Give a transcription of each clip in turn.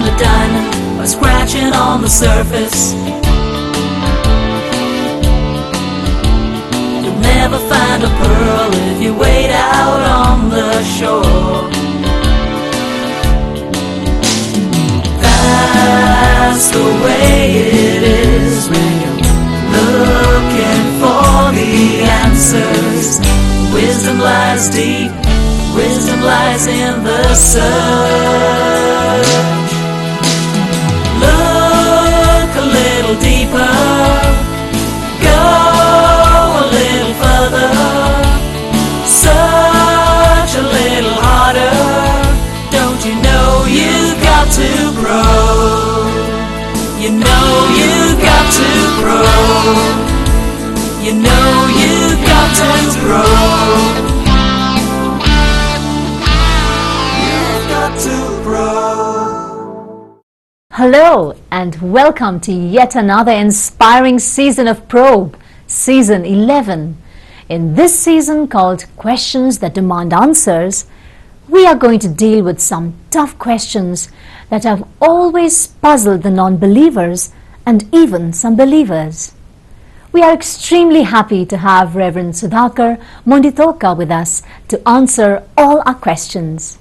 find a diamond by scratching on the surface. You'll never find a pearl if you wait out on the shore. That's the way it is when you're looking for the answers. Wisdom lies deep, wisdom lies in the search. Look a little deeper, go a little further, search a little harder. Don't you know you've got to grow? You know you've got to grow. You know you've got to grow. You've got to grow. Hello and welcome to yet another inspiring season of Probe, Season 11. In this season called Questions That Demand Answers, we are going to deal with some tough questions that have always puzzled the non-believers and even some believers. We are extremely happy to have Reverend Sudhakar Mondithoka with us to answer all our questions.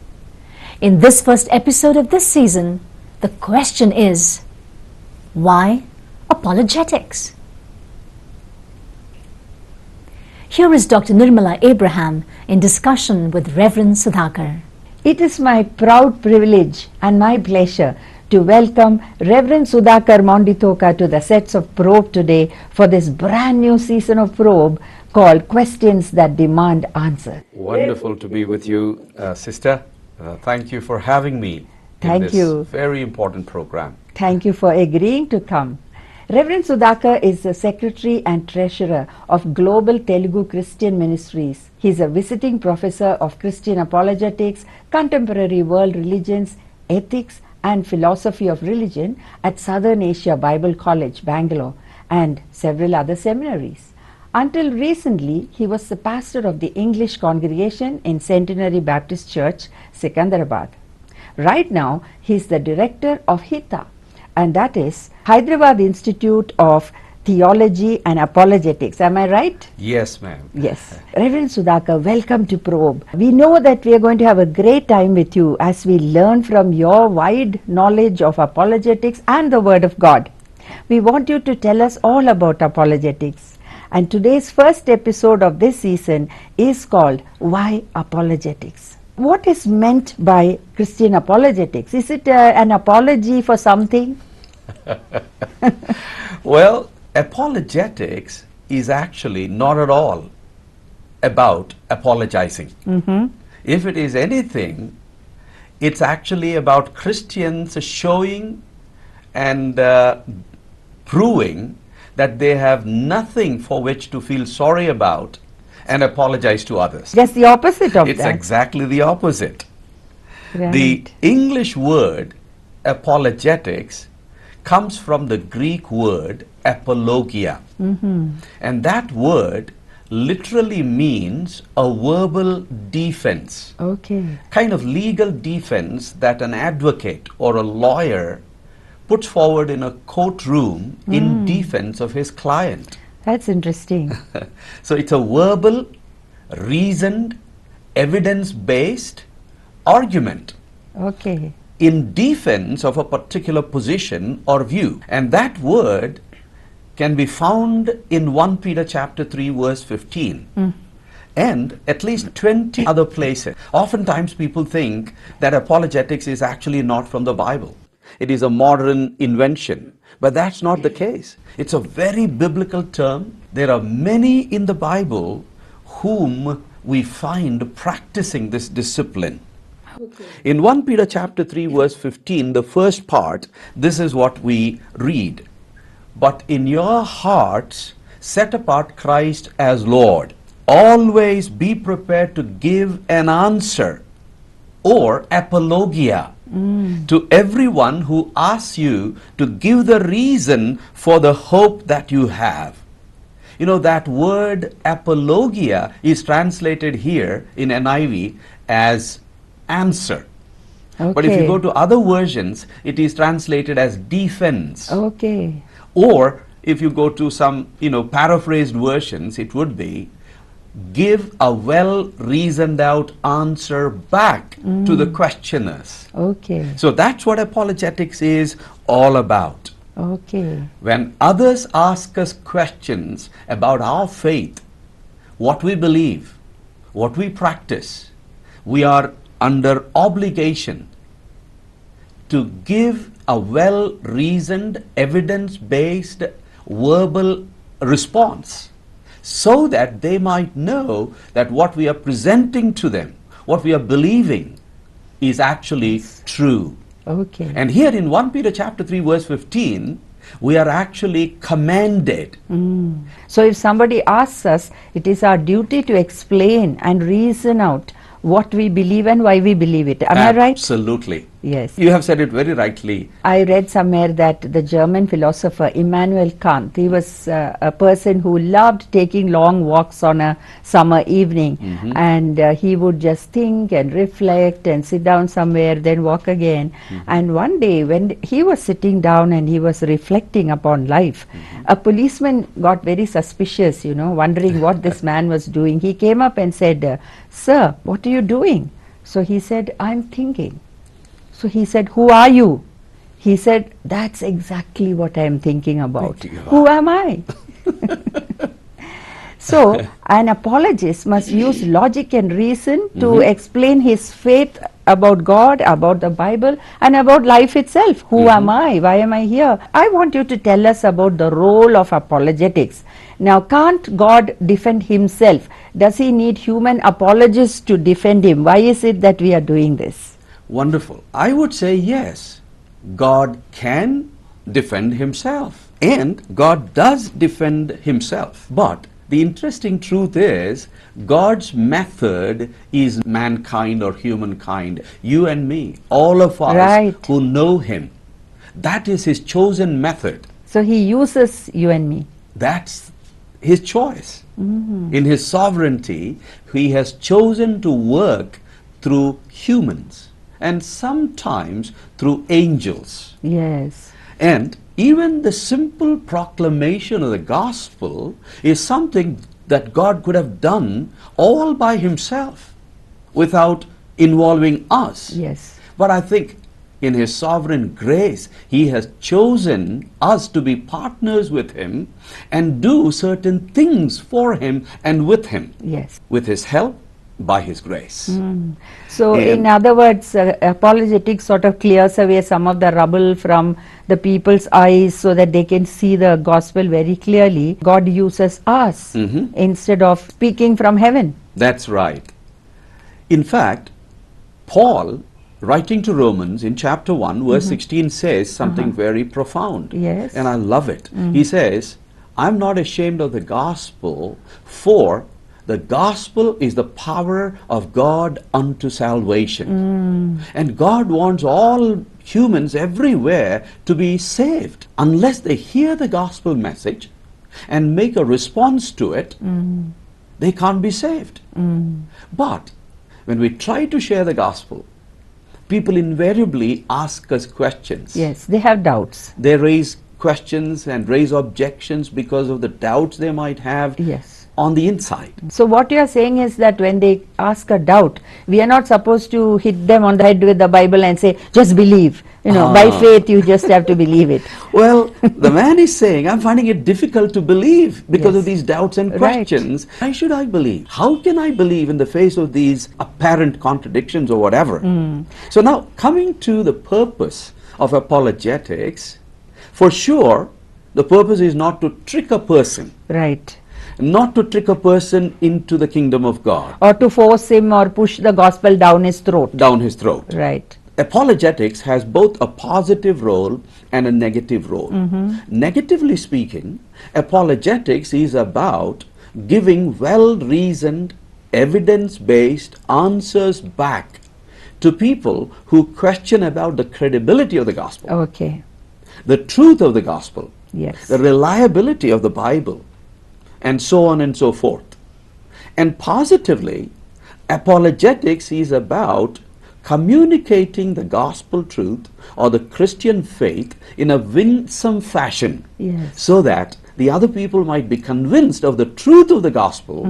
In this first episode of this season, the question is, why apologetics? Here is Dr. Nirmala Abraham in discussion with Reverend Sudhakar. It is my proud privilege and my pleasure to welcome Reverend Sudhakar Mondithoka to the sets of Probe today for this brand new season of Probe called Questions That Demand Answer. Wonderful to be with you, sister. Thank you for having me in this very important program. Thank you for agreeing to come. Reverend Sudhakar is the Secretary and Treasurer of Global Telugu Christian Ministries. He is a visiting professor of Christian apologetics, contemporary world religions, ethics and philosophy of religion at Southern Asia Bible College, Bangalore, and several other seminaries. Until recently, he was the pastor of the English congregation in Centenary Baptist Church, Secunderabad. Right now, he is the director of HITA, and that is Hyderabad Institute of Theology and Apologetics. Am I right? Yes, ma'am. Yes. Reverend Sudhakar, welcome to Probe. We know that we are going to have a great time with you as we learn from your wide knowledge of apologetics and the Word of God. We want you to tell us all about apologetics. And today's first episode of this season is called Why Apologetics? What is meant by Christian apologetics? Is it an apology for something? Well, apologetics is actually not at all about apologizing. If it is anything, it's actually about Christians showing and proving that they have nothing for which to feel sorry about and apologize to others. Just the opposite of It's that. exactly the opposite. Right. The English word apologetics comes from the Greek word apologia. And that word literally means a verbal defense, Okay. kind of legal defense that an advocate or a lawyer puts forward in a courtroom in defense of his client. That's interesting. So it's a verbal, reasoned, evidence-based argument Okay. in defense of a particular position or view. And that word can be found in 1 Peter chapter 3 verse 15 and at least 20 other places. Oftentimes people think that apologetics is actually not from the Bible. It is a modern invention. But that's not the case. It's a very biblical term. There are many in the Bible whom we find practicing this discipline. In 1 Peter chapter 3 verse 15, the first part, this is what we read. But in your hearts set apart Christ as Lord. Always be prepared to give an answer or apologia to everyone who asks you to give the reason for the hope that you have. You know, that word apologia is translated here in NIV as answer. But if you Okay. go to other versions, it is translated as defense. Okay. Or if you go to some, paraphrased versions, it would be give a well reasoned out answer back to the questioners. Okay. So that's what apologetics is all about. Okay. When others ask us questions about our faith, what we believe, what we practice, we are under obligation to give a well-reasoned, evidence-based verbal response so that they might know that what we are presenting to them, what we are believing, is actually true. Okay. And here in 1 Peter chapter 3 verse 15, we are actually commanded. So if somebody asks us, it is our duty to explain and reason out what we believe and why we believe it. Am I right? Absolutely. Yes. You have said it very rightly. I read somewhere that the German philosopher Immanuel Kant, he was a person who loved taking long walks on a summer evening, and he would just think and reflect and sit down somewhere, then walk again. And one day when he was sitting down and he was reflecting upon life, a policeman got very suspicious, wondering what this man was doing. He came up and said, "Sir, what are you doing?" So he said, "I'm thinking." So he said, "Who are you?" He said, "That's exactly what I'm thinking about. Thinking about. Who am I?" So an apologist must use logic and reason to explain his faith about God, about the Bible, and about life itself. Who am I? Why am I here? I want you to tell us about the role of apologetics. Now, can't God defend himself? Does he need human apologists to defend him? Why is it that we are doing this? Wonderful. I would say yes. God can defend himself. And God does defend himself. But the interesting truth is, God's method is mankind or humankind, you and me, all of us Right. who know him. That is his chosen method. So he uses you and me. That's his choice. In his sovereignty, he has chosen to work through humans and sometimes through angels. Yes. And even the simple proclamation of the gospel is something that God could have done all by himself without involving us. Yes. But I think in his sovereign grace, he has chosen us to be partners with him and do certain things for him and with him, Yes. with his help, by his grace. So, And- in other words, apologetics sort of clears away some of the rubble from the people's eyes so that they can see the gospel very clearly. God uses us instead of speaking from heaven. That's right. In fact, Paul, writing to Romans in chapter 1, verse 16, says something very profound. Yes. And I love it. He says, I'm not ashamed of the gospel, for the gospel is the power of God unto salvation. And God wants all humans everywhere to be saved. Unless they hear the gospel message and make a response to it, they can't be saved. But when we try to share the gospel, people invariably ask us questions. Yes, they have doubts. They raise questions and raise objections because of the doubts they might have Yes. on the inside. So what you are saying is that when they ask a doubt, we are not supposed to hit them on the head with the Bible and say, just believe. By faith you just have to believe it. Well, the man is saying, I'm finding it difficult to believe because of Yes. these doubts and Right. questions. Why should I believe? How can I believe in the face of these apparent contradictions or whatever? So now, coming to the purpose of apologetics, for sure, the purpose is not to trick a person, Right. not to trick a person into the kingdom of God, Or to force him or push the gospel down his throat. down his throat. Right. Apologetics has both a positive role and a negative role. Negatively speaking, apologetics is about giving well-reasoned, evidence-based answers back to people who question about the credibility of the gospel, Okay. the truth of the gospel, Yes. the reliability of the Bible, and so on and so forth. And positively, apologetics is about communicating the gospel truth or the Christian faith in a winsome fashion, Yes. so that the other people might be convinced of the truth of the gospel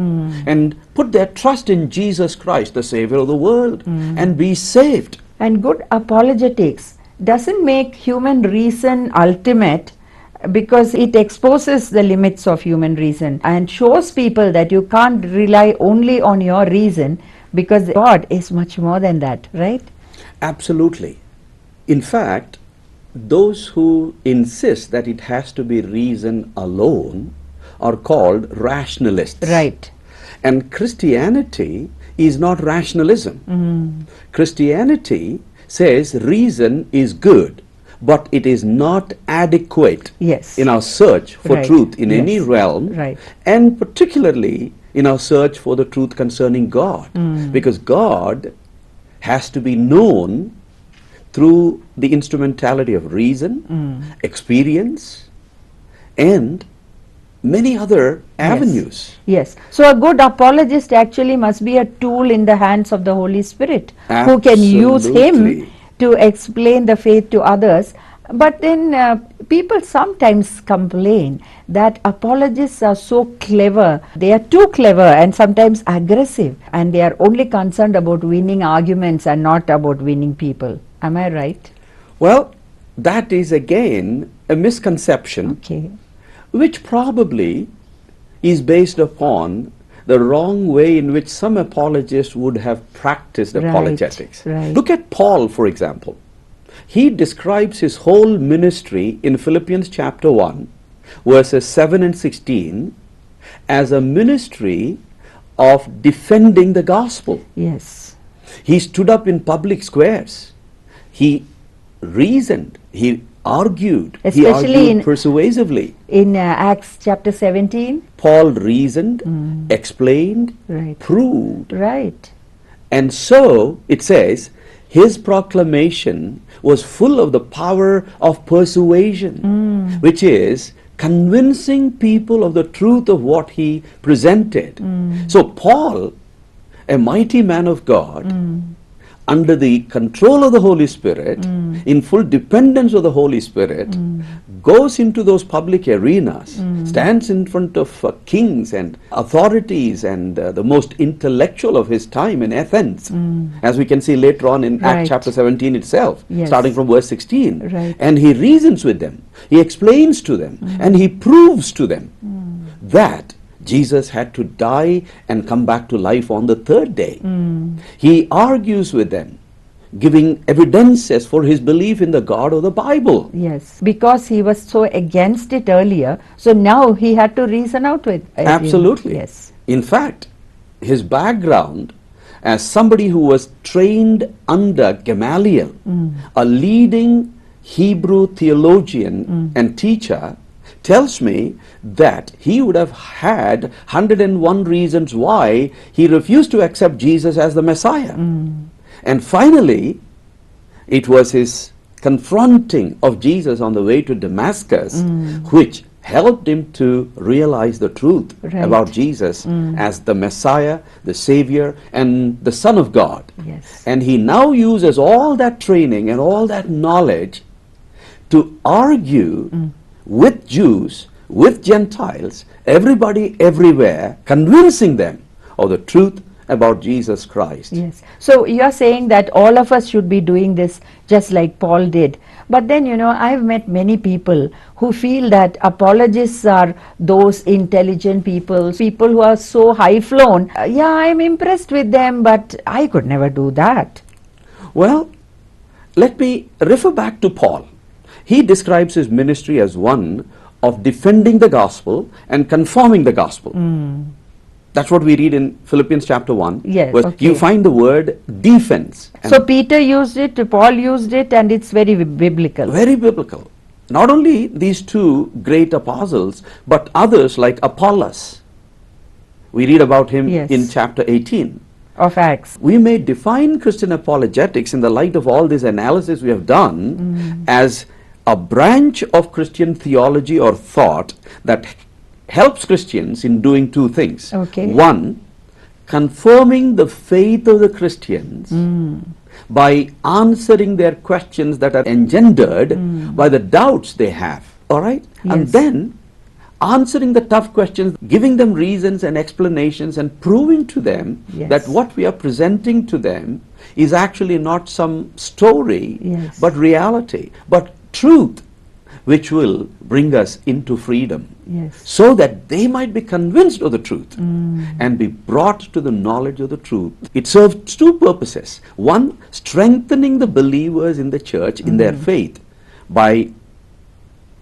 and put their trust in Jesus Christ, the Savior of the world, and be saved. And good apologetics doesn't make human reason ultimate, because it exposes the limits of human reason and shows people that you can't rely only on your reason, because God is much more than that, right? Absolutely. In fact, those who insist that it has to be reason alone are called rationalists. Right. And Christianity is not rationalism. Christianity says reason is good, but it is not adequate Yes. in our search for Right. truth in any Yes. realm, Right. and particularly in our search for the truth concerning God. Because God has to be known through the instrumentality of reason, experience, and many other avenues. Yes. So a good apologist actually must be a tool in the hands of the Holy Spirit, who can use him Absolutely. to explain the faith to others. But then people sometimes complain that apologists are so clever. They are too clever and sometimes aggressive, and they are only concerned about winning arguments and not about winning people. Am I right? Well, that is again a misconception, Okay. which probably is based upon the wrong way in which some apologists would have practiced Right, apologetics. right. Look at Paul, for example. He describes his whole ministry in Philippians chapter 1, verses 7 and 16, as a ministry of defending the gospel. Yes. He stood up in public squares. He reasoned. He argued. He Especially argued in- persuasively. In Acts chapter 17. Paul reasoned, explained, Right. proved. Right. And so, it says, his proclamation was full of the power of persuasion, which is convincing people of the truth of what he presented. So Paul, a mighty man of God, under the control of the Holy Spirit, in full dependence of the Holy Spirit, goes into those public arenas, stands in front of kings and authorities and the most intellectual of his time in Athens, as we can see later on in Right. Acts chapter 17 itself, Yes. starting from verse 16. Right. And he reasons with them, he explains to them, and he proves to them that Jesus had to die and come back to life on the third day. He argues with them, giving evidences for his belief in the God of the Bible. Yes, because he was so against it earlier, so now he had to reason out with it. Absolutely. Yes. In fact, his background as somebody who was trained under Gamaliel, a leading Hebrew theologian and teacher, tells me that he would have had 101 reasons why he refused to accept Jesus as the Messiah. And finally, it was his confronting of Jesus on the way to Damascus which helped him to realize the truth Right. about Jesus as the Messiah, the Savior, and the Son of God. Yes. And he now uses all that training and all that knowledge to argue with Jews, with Gentiles, everybody everywhere, convincing them of the truth about Jesus Christ. Yes. So you are saying that all of us should be doing this just like Paul did. But then, you know, I've met many people who feel that apologists are those intelligent people who are so high flown. Yeah, I'm impressed with them, but I could never do that. Well, let me refer back to Paul. He describes his ministry as one of defending the gospel and confirming the gospel. That's what we read in Philippians chapter 1. Yes, where okay. you find the word defense. And So Peter used it, Paul used it, and it's very biblical. very biblical. Not only these two great apostles, but others like Apollos. We read about him Yes. in chapter 18. Of Acts. We may define Christian apologetics in the light of all this analysis we have done as a branch of Christian theology or thought that helps Christians in doing two things. Okay. One, confirming the faith of the Christians by answering their questions that are engendered by the doubts they have. All right? And Yes. then answering the tough questions, giving them reasons and explanations, and proving to them Yes. that what we are presenting to them is actually not some story, Yes. but reality, but truth, which will bring us into freedom, Yes. so that they might be convinced of the truth and be brought to the knowledge of the truth. It serves two purposes. One, strengthening the believers in the church in their faith by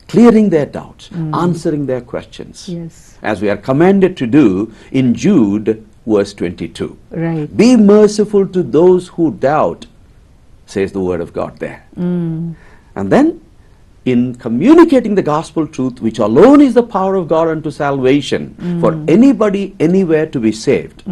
clearing their doubts, answering their questions, Yes. as we are commanded to do in Jude verse 22. Right. Be merciful to those who doubt, says the word of God there. And then, in communicating the gospel truth, which alone is the power of God unto salvation for anybody, anywhere to be saved.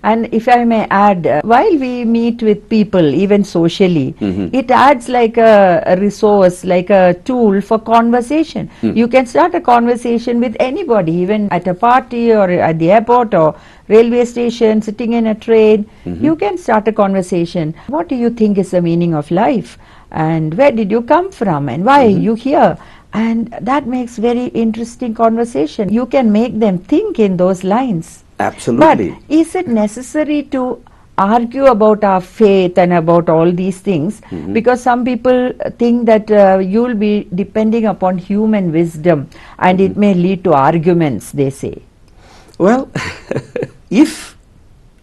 And if I may add, while we meet with people, even socially, it adds like a resource, like a tool for conversation. You can start a conversation with anybody, even at a party or at the airport or railway station, sitting in a train. You can start a conversation. What do you think is the meaning of life? And where did you come from? And why are you here? And that makes very interesting conversation. You can make them think in those lines. Absolutely. But is it necessary to argue about our faith and about all these things? Because some people think that you will be depending upon human wisdom and it may lead to arguments, they say. Well, if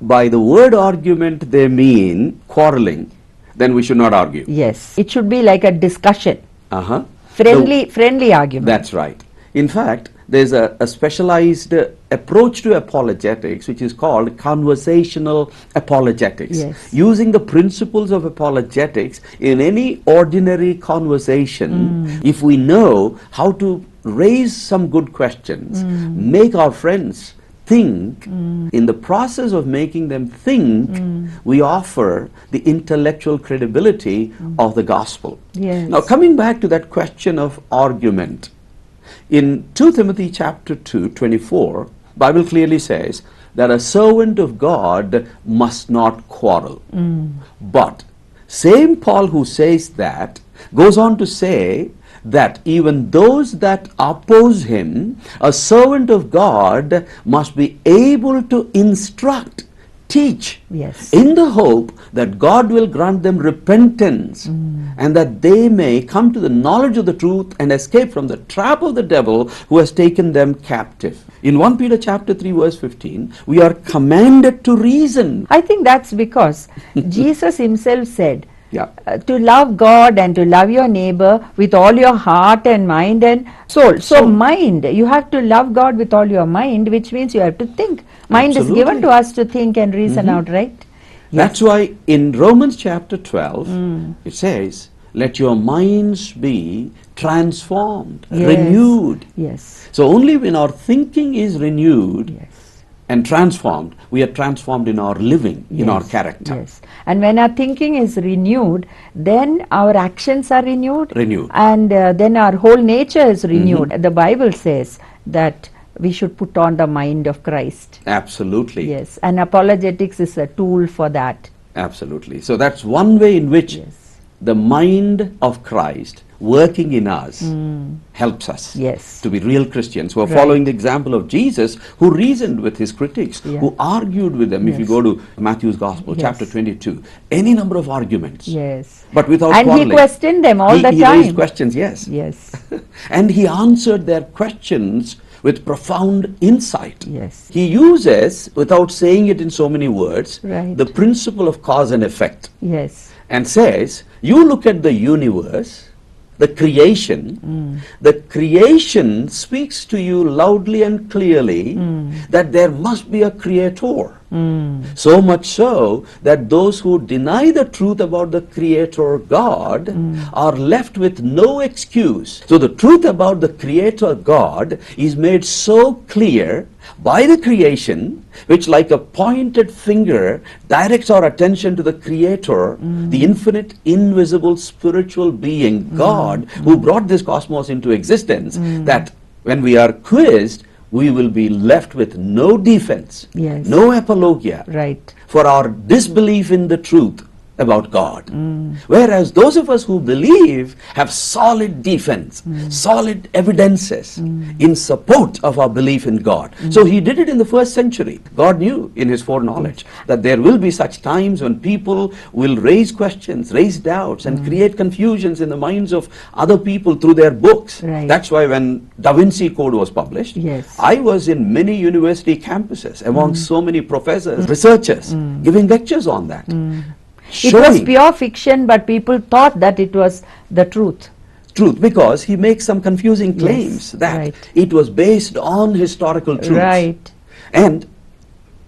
by the word argument they mean quarreling, then we should not argue. Yes, it should be like a discussion, Uh-huh. friendly argument. That's right. In fact, there's a specialized approach to apologetics which is called conversational apologetics. Yes. Using the principles of apologetics in any ordinary conversation, if we know how to raise some good questions, make our friends think, in the process of making them think, we offer the intellectual credibility of the gospel. Yes. Now, coming back to that question of argument, in 2 Timothy chapter 2, 24, Bible clearly says that a servant of God must not quarrel. But same Paul who says that goes on to say that even those that oppose him, a servant of God must be able to instruct, teach, Yes. in the hope that God will grant them repentance and that they may come to the knowledge of the truth and escape from the trap of the devil who has taken them captive. In 1 Peter chapter 3 verse 15, we are commanded to reason. I think that's because Jesus himself said, Yeah. to love God and to love your neighbor with all your heart and mind and soul. So mind, you have to love God with all your mind, which means you have to think. Mind is given Absolutely. to us to think and reason out, right? That's why in Romans chapter 12, it says, let your minds be transformed, Yes. renewed. Yes. So only when our thinking is renewed Yes. and transformed, we are transformed in our living, in our Yes, character. Yes. And when our thinking is renewed, then our actions are renewed. Renewed. And then our whole nature is renewed. The Bible says that we should put on the mind of Christ. Absolutely. Yes. And apologetics is a tool for that. Absolutely. So that's one way in which Yes. the mind of Christ working in us helps us Yes. to be real Christians who are Right. following the example of Jesus, who reasoned with his critics, Yeah. who argued with them. If you Yes. go to Matthew's Gospel, Yes. chapter 22, any number of arguments, Yes. but without And he quarreling. questioned them all the He time. raised questions, yes. Yes. And he answered their questions with profound insight. Yes. He uses, without saying it in so many words, Right. the principle of cause and effect, Yes. and says, you look at the universe, the creation, the creation speaks to you loudly and clearly that there must be a creator. So much so that those who deny the truth about the creator God are left with no excuse. So the truth about the creator God is made so clear by the creation, which like a pointed finger directs our attention to the creator, the infinite, invisible, spiritual being, God, who brought this cosmos into existence, that when we are quizzed, we will be left with no defense, Yes. no apologia Right. for our disbelief in the truth about God. Whereas those of us who believe have solid defense, solid evidences in support of our belief in God. So he did it in the first century. God knew in his foreknowledge that there will be such times when people will raise questions, raise doubts, and create confusions in the minds of other people through their books. Right. That's why when Da Vinci Code was published, Yes. I was in many university campuses among so many professors, researchers, giving lectures on that. It was pure fiction, but people thought that it was the truth. Truth, because he makes some confusing claims that right. it was based on historical truths. Right. And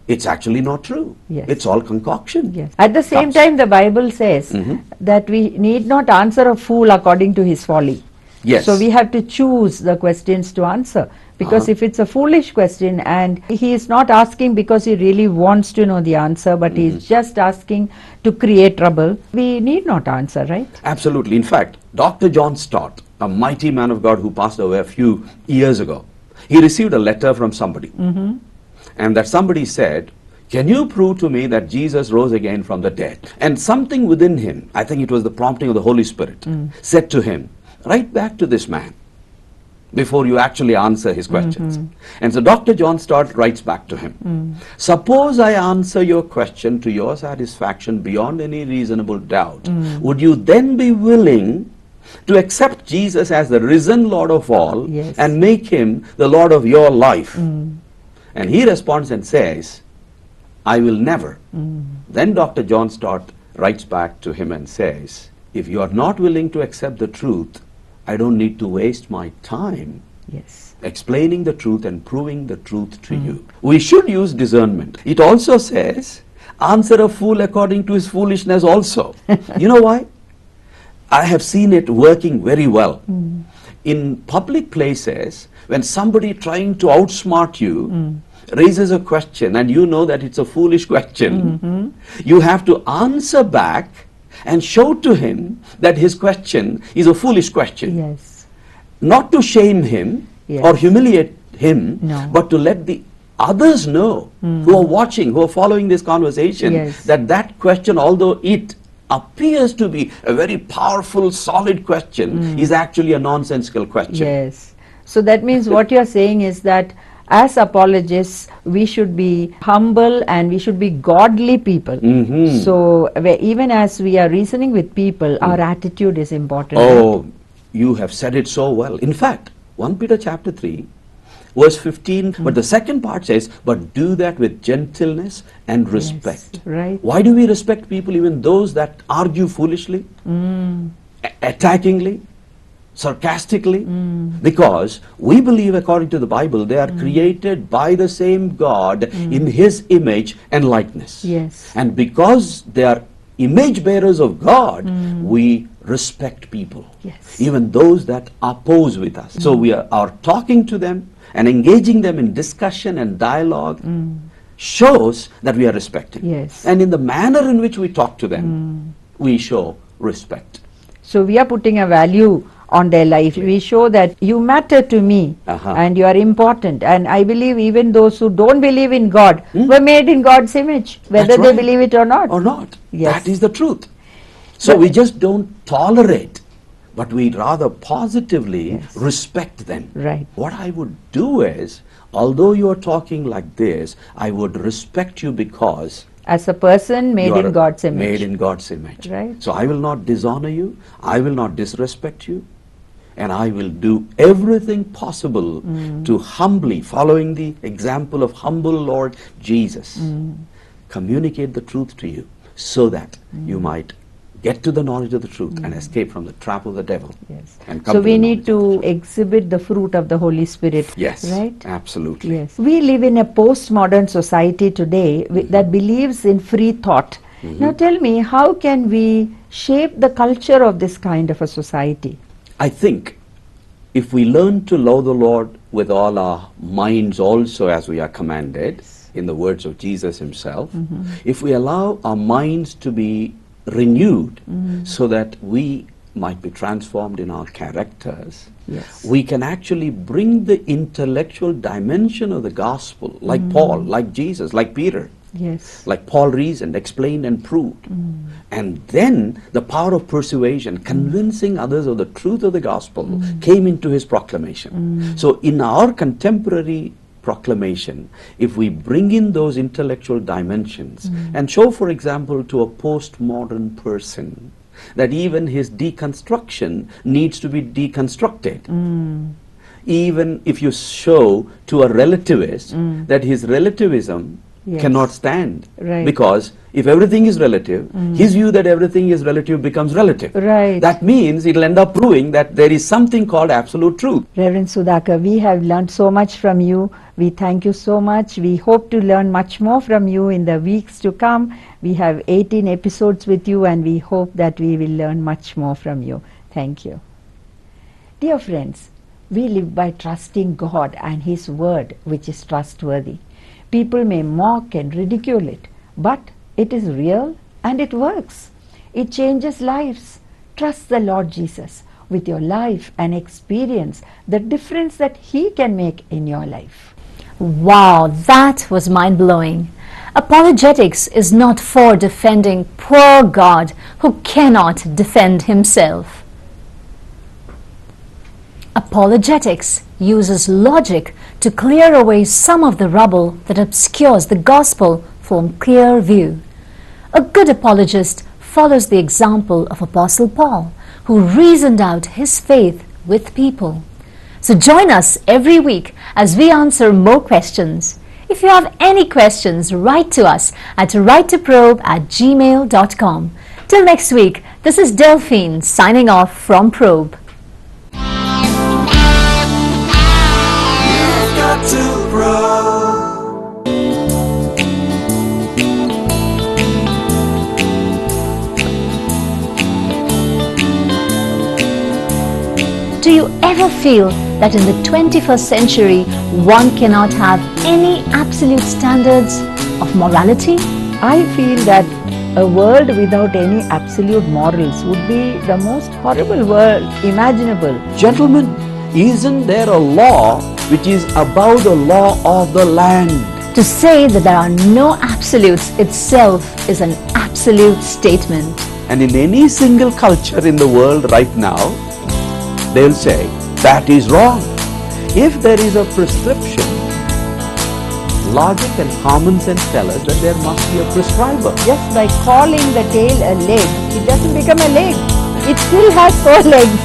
it's actually not true. Yes. It's all concoction. Yes. At the same Thoughts. time, the Bible says that we need not answer a fool according to his folly. Yes. So we have to choose the questions to answer. Because if it's a foolish question and he is not asking because he really wants to know the answer, but he is just asking to create trouble, we need not answer, right? Absolutely. In fact, Dr. John Stott, a mighty man of God who passed away a few years ago, he received a letter from somebody. And that somebody said, "Can you prove to me that Jesus rose again from the dead?" And something within him, I think it was the prompting of the Holy Spirit, said to him, "Write back to this man before you actually answer his questions." And so Dr. John Stott writes back to him, "Suppose I answer your question to your satisfaction beyond any reasonable doubt, would you then be willing to accept Jesus as the risen Lord of all Yes. and make him the Lord of your life?" And he responds and says, "I will never." Then Dr. John Stott writes back to him and says, "If you are not willing to accept the truth, I don't need to waste my time Yes. explaining the truth and proving the truth to you." We should use discernment. It also says, answer a fool according to his foolishness also. You know why? I have seen it working very well. In public places, when somebody trying to outsmart you raises a question and you know that it's a foolish question, you have to answer back and show to him that his question is a foolish question. Yes. Not to shame him Yes. or humiliate him, No. but to let the others know who are watching, who are following this conversation, Yes. that that question, although it appears to be a very powerful, solid question, is actually a nonsensical question. Yes. So that means what you're saying is that as apologists, we should be humble and we should be godly people. So even as we are reasoning with people, our attitude is important. Oh, you have said it so well. In fact, 1 Peter chapter 3, verse 15, but the second part says, "But do that with gentleness and respect." right. Why do we respect people, even those that argue foolishly, attackingly, sarcastically? Because we believe, according to the Bible, they are created by the same God in His image and likeness. Yes. And because they are image bearers of God, we respect people, Yes. even those that oppose with us. So we are talking to them and engaging them in discussion and dialogue shows that we are respecting. Yes. And in the manner in which we talk to them, we show respect. So we are putting a value on their life. We show that you matter to me and you are important. And I believe even those who don't believe in God were made in God's image, whether That's they right. believe it or not. Or not. Yes. That is the truth. So we just don't tolerate, but we rather positively Yes. respect them. Right. What I would do is, although you are talking like this, I would respect you because As a person made you are in God's image. Made in God's image. Right. So I will not dishonor you, I will not disrespect you, and I will do everything possible to humbly, following the example of humble Lord Jesus, communicate the truth to you so that you might get to the knowledge of the truth and escape from the trap of the devil. Yes. And come So to we the need knowledge to exhibit the fruit of the Holy Spirit. Yes, Right? absolutely. Yes. We live in a postmodern society today that believes in free thought. Now tell me, how can we shape the culture of this kind of a society? I think if we learn to love the Lord with all our minds also, as we are commanded in the words of Jesus himself, if we allow our minds to be renewed so that we might be transformed in our characters, Yes. we can actually bring the intellectual dimension of the gospel, like Paul, like Jesus, like Peter, Yes. Like Paul reasoned, explained and proved. And then the power of persuasion, convincing others of the truth of the gospel, came into his proclamation. So in our contemporary proclamation, if we bring in those intellectual dimensions and show, for example, to a postmodern person that even his deconstruction needs to be deconstructed. Even if you show to a relativist that his relativism Yes. cannot stand, Right. because if everything is relative, his view that everything is relative becomes relative. Right. That means it'll end up proving that there is something called absolute truth. Reverend Sudhakar, we have learned so much from you. We thank you so much. We hope to learn much more from you in the weeks to come. We have 18 episodes with you, and we hope that we will learn much more from you. Thank you. Dear friends, we live by trusting God and His Word, which is trustworthy. People may mock and ridicule it, but it is real and it works. It changes lives. Trust the Lord Jesus with your life and experience the difference that He can make in your life. Wow, that was mind-blowing. Apologetics is not for defending poor God who cannot defend himself. Apologetics uses logic to clear away some of the rubble that obscures the gospel from clear view. A good apologist follows the example of Apostle Paul, who reasoned out his faith with people. So join us every week as we answer more questions. If you have any questions, write to us at writetoprobe@gmail.com. Till next week, this is Delphine signing off from Probe. You've got to probe. Do you ever feel that in the 21st century one cannot have any absolute standards of morality? I feel that a world without any absolute morals would be the most horrible world imaginable. Gentlemen, isn't there a law which is above the law of the land? To say that there are no absolutes itself is an absolute statement. And in any single culture in the world right now, they'll say, that is wrong. If there is a prescription, logic and common sense tell us that there must be a prescriber. Just by calling the tail a leg, it doesn't become a leg. It still has 4 legs.